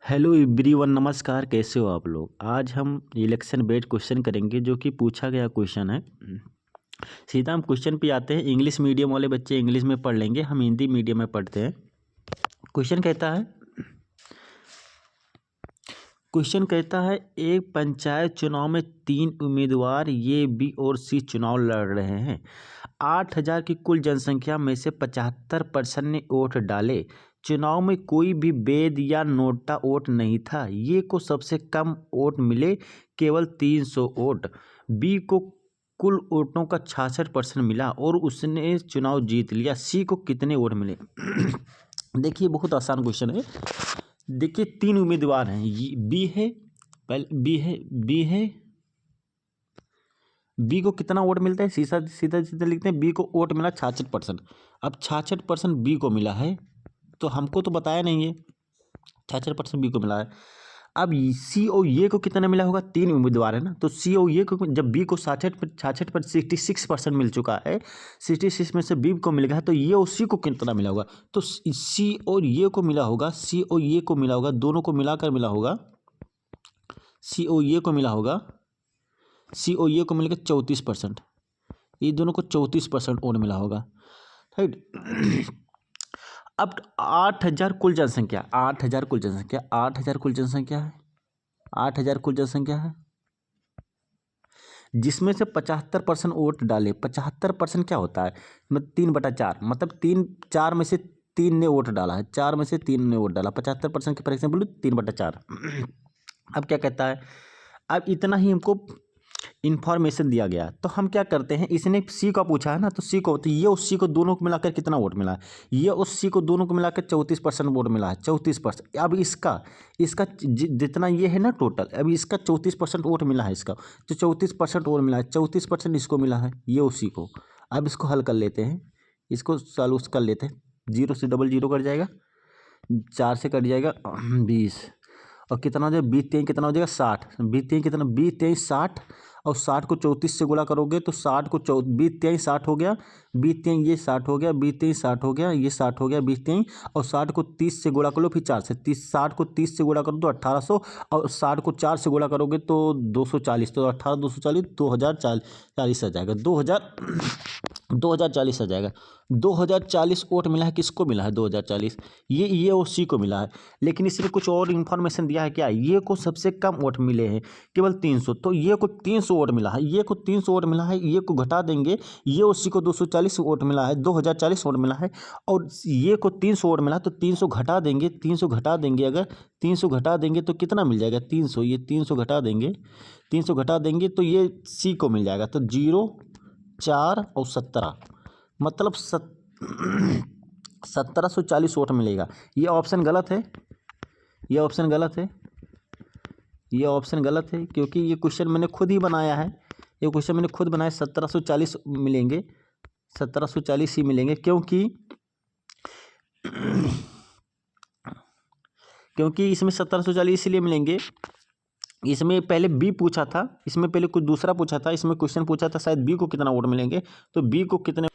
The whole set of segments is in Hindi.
हेलो एवरीवन, नमस्कार। कैसे हो आप लोग। आज हम इलेक्शन बेस्ड क्वेश्चन करेंगे जो कि पूछा गया क्वेश्चन है। सीधा हम क्वेश्चन पे आते हैं। इंग्लिश मीडियम वाले बच्चे इंग्लिश में पढ़ लेंगे, हम हिंदी मीडियम में पढ़ते हैं। क्वेश्चन कहता है क्वेश्चन कहता है एक पंचायत चुनाव में 3 उम्मीदवार ए, बी और सी चुनाव लड़ रहे हैं। 8,000 की कुल जनसंख्या में से 75% ने वोट डाले। चुनाव में कोई भी वैध या नोटा वोट नहीं था। ये को सबसे कम वोट मिले, केवल 300 वोट। बी को कुल वोटों का 66% मिला और उसने चुनाव जीत लिया। सी को कितने वोट मिले। देखिए, बहुत आसान क्वेश्चन है। देखिए, 3 उम्मीदवार हैं। बी है, पहले बी है। बी को कितना वोट मिलता है, सीधा सीधा सीधा लिखते हैं। बी को वोट मिला 66%। अब 66% बी को मिला है, तो हमको तो बताया नहीं है। 66% बी को मिला है। अब सी और ए को कितना मिला होगा। 3 उम्मीदवार है ना, तो सी और ए को जब बी को 66% मिल चुका है, 66 में से बी को मिल गया है, तो ये और सी को कितना मिला होगा। तो सी और ए को मिला होगा, सी और ए को मिला होगा, दोनों को मिलाकर मिला होगा। सी और ए को मिला होगा, सी और ए को मिलेगा 34%। ये दोनों को 34% वोट मिला होगा, राइट। अब 8,000 कुल जनसंख्या, 8,000 कुल जनसंख्या, 8,000 कुल जनसंख्या है, 8,000 कुल जनसंख्या है, जिसमें से 75% वोट डाले। 75% क्या होता है, मतलब 3/4, मतलब 4 में से 3 ने वोट डाला है, 4 में से 3 ने वोट डाला। 75% के फॉर एग्जाम्पल 3/4। अब क्या कहता है, अब इतना ही हमको इन्फॉर्मेशन दिया गया, तो हम क्या करते हैं, इसने सी का पूछा है ना, तो सी को, तो ये उस सी को दोनों को मिलाकर कितना वोट मिला है। ये उस सी को दोनों को मिलाकर 34% वोट मिला है, 34%। अब इसका इसका जितना ये है ना टोटल, अब इसका 34% वोट मिला है इसका, तो 34% वोट मिला है, 34% इसको मिला है, ये उसी को। अब इसको हल कर लेते हैं, इसको सॉल्व कर लेते हैं। 0 से डबल 0 कट जाएगा, 4 से कट जाएगा 20, और कितना हो जाएगा, 20 कितना हो जाएगा 60। 20 कितना, 20 60, और 60 को 34 से गुणा करोगे तो 60 को 20 60 हो गया, 20 ये 60 हो गया, 20 60 हो गया, ये 60 हो गया, 20 और 60 को 30 से गुणा कर लो, फिर 4 से 30, 60 को 30 से गुणा करो तो 1800, और 60 को 4 से गुणा करोगे तो 240, तो 18 240 2040 आ जाएगा। 2040 आ जाएगा। 2040 वोट मिला है, किसको मिला है 2040, ये और सी को मिला है। लेकिन इसमें कुछ और इन्फॉर्मेशन दिया है क्या, ये को सबसे कम वोट मिले हैं, केवल 300, तो ये को 300 वोट मिला है, ये को 300 वोट मिला है, ये को घटा देंगे, ये और सी को 240 वोट मिला है, 2040 वोट मिला है, और ये को 300 वोट मिला, तो 300 घटा देंगे, 300 घटा देंगे, अगर 300 घटा देंगे तो कितना मिल जाएगा 300, ये 300 घटा देंगे, 300 घटा देंगे तो ये सी को मिल जाएगा। तो 0 4 और 17, मतलब 1740 वोट मिलेगा। ये ऑप्शन गलत है, ये ऑप्शन गलत है, ये ऑप्शन गलत है, क्योंकि ये क्वेश्चन मैंने खुद ही बनाया है, ये क्वेश्चन मैंने खुद बनाया। 1740 मिलेंगे, 1740 ही मिलेंगे, क्योंकि इसमें 1740 इसलिए मिलेंगे, इसमें पहले बी पूछा था, इसमें पहले कुछ दूसरा पूछा था, इसमें क्वेश्चन पूछा था शायद बी को कितना वोट मिलेंगे, तो बी को कितने।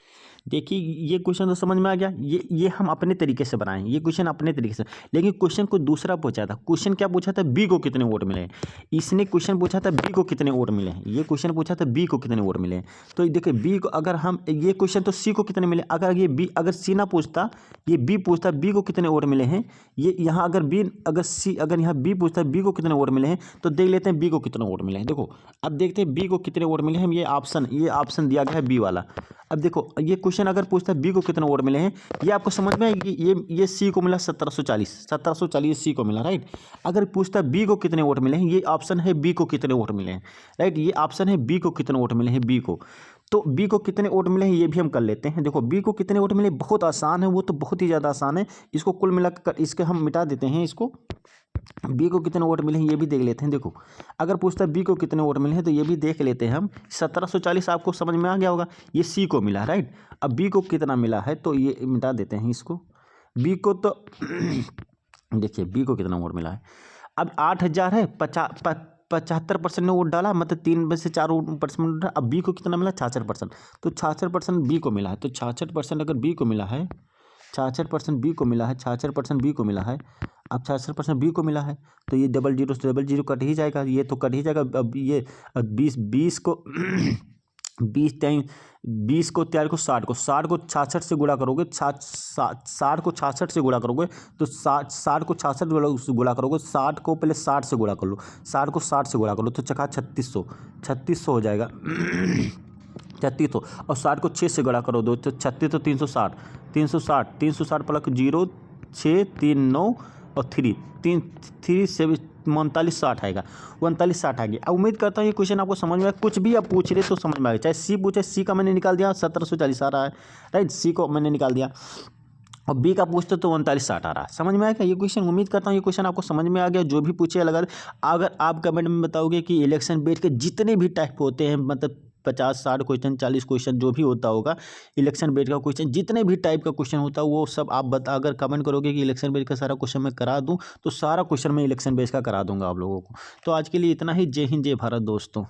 देखिए, ये क्वेश्चन तो समझ में आ गया। ये हम अपने तरीके से बनाएं, ये क्वेश्चन अपने तरीके से। लेकिन क्वेश्चन को दूसरा पूछा था, क्वेश्चन क्या पूछा था, बी को कितने वोट मिले हैं। इसने क्वेश्चन पूछा था बी को कितने वोट मिले हैं, ये क्वेश्चन पूछा था बी को कितने वोट मिले हैं। तो देखिए, बी को अगर हम, ये क्वेश्चन तो सी को कितने मिले, अगर ये बी, अगर सी ना पूछता, ये बी पूछता बी को कितने वोट मिले हैं, ये यहाँ अगर बी, अगर सी, अगर यहाँ बी पूछता बी को कितने वोट मिले हैं, तो देख लेते हैं बी को कितने वोट मिले हैं। देखो, अब देखते हैं बी को कितने वोट मिले हैं। ये ऑप्शन दिया गया है बी वाला। अब देखो, ये क्वेश्चन अगर पूछता है बी को कितने वोट मिले हैं, ये आपको समझ में आएगी। ये सी को मिला 1740 सी को मिला, राइट। अगर पूछता है बी को कितने वोट मिले हैं, ये ऑप्शन है बी को कितने वोट मिले हैं, राइट। ये ऑप्शन है बी को कितने वोट मिले हैं, बी को। तो बी को कितने वोट मिले हैं ये भी हम कर लेते हैं। देखो, बी को कितने वोट मिले, बहुत आसान है, वो तो बहुत ही ज़्यादा आसान है। इसको कुल मिलाकर इसके हम मिटा देते हैं, इसको बी को कितने वोट मिले हैं ये भी देख लेते हैं। देखो, अगर पूछता है बी को कितने वोट मिले हैं, तो ये भी देख लेते हैं हम। 1740 आपको समझ में आ गया होगा, ये सी को मिला, राइट। अब बी को कितना मिला है, तो ये मिटा देते हैं इसको, बी को। तो देखिए, बी को कितना वोट मिला है। अब 8,000 है, 75% ने वोट डाला, मतलब 3 में से 4%। अब बी को कितना मिला, 66%, तो 66% बी को मिला है। तो 66% अगर बी को मिला है, 66% बी को मिला है, 66% बी को मिला है, अब 66% बी को मिला है, तो ये 00 से 00 कट ही जाएगा, ये तो कट ही जाएगा। अब ये 20 को 20 को तैयार को 60 को 66 से गुणा करोगे, 60 को 66 से गुणा करोगे तो 60 को 66 से गुणा करोगे, 60 को पहले 60 से गुणा कर लो, 60 को 60 से गुणा कर लो तो चका 3600 हो जाएगा 3600। और 60 को 6 से गुणा करो दो तो 36 तो 360 प्लस 0 6 3 9 और 3 से 3960 आएगा, 3960 आ गया। अब उम्मीद करता हूँ ये क्वेश्चन आपको समझ में आया, कुछ भी आप पूछ रहे तो समझ में आएगा। चाहे सी पूछे, सी का मैंने निकाल दिया 1740 आ रहा है, राइट, सी को मैंने निकाल दिया, और बी का पूछते तो 3960 आ रहा है। समझ में आएगा ये क्वेश्चन? उम्मीद करता हूँ ये क्वेश्चन आपको समझ में आ गया। जो भी पूछे अगर आप कमेंट में बताओगे कि इलेक्शन बेस्ड के जितने भी टाइप होते हैं, मतलब 50-60 क्वेश्चन 40 क्वेश्चन जो भी होता होगा इलेक्शन बेस्ड का क्वेश्चन, जितने भी टाइप का क्वेश्चन होता है वो सब आप अगर कमेंट करोगे कि इलेक्शन बेस्ड का सारा क्वेश्चन मैं करा दूँ तो सारा क्वेश्चन मैं इलेक्शन बेस्ड का करा दूंगा आप लोगों को। तो आज के लिए इतना ही। जय हिंद, जय भारत दोस्तों।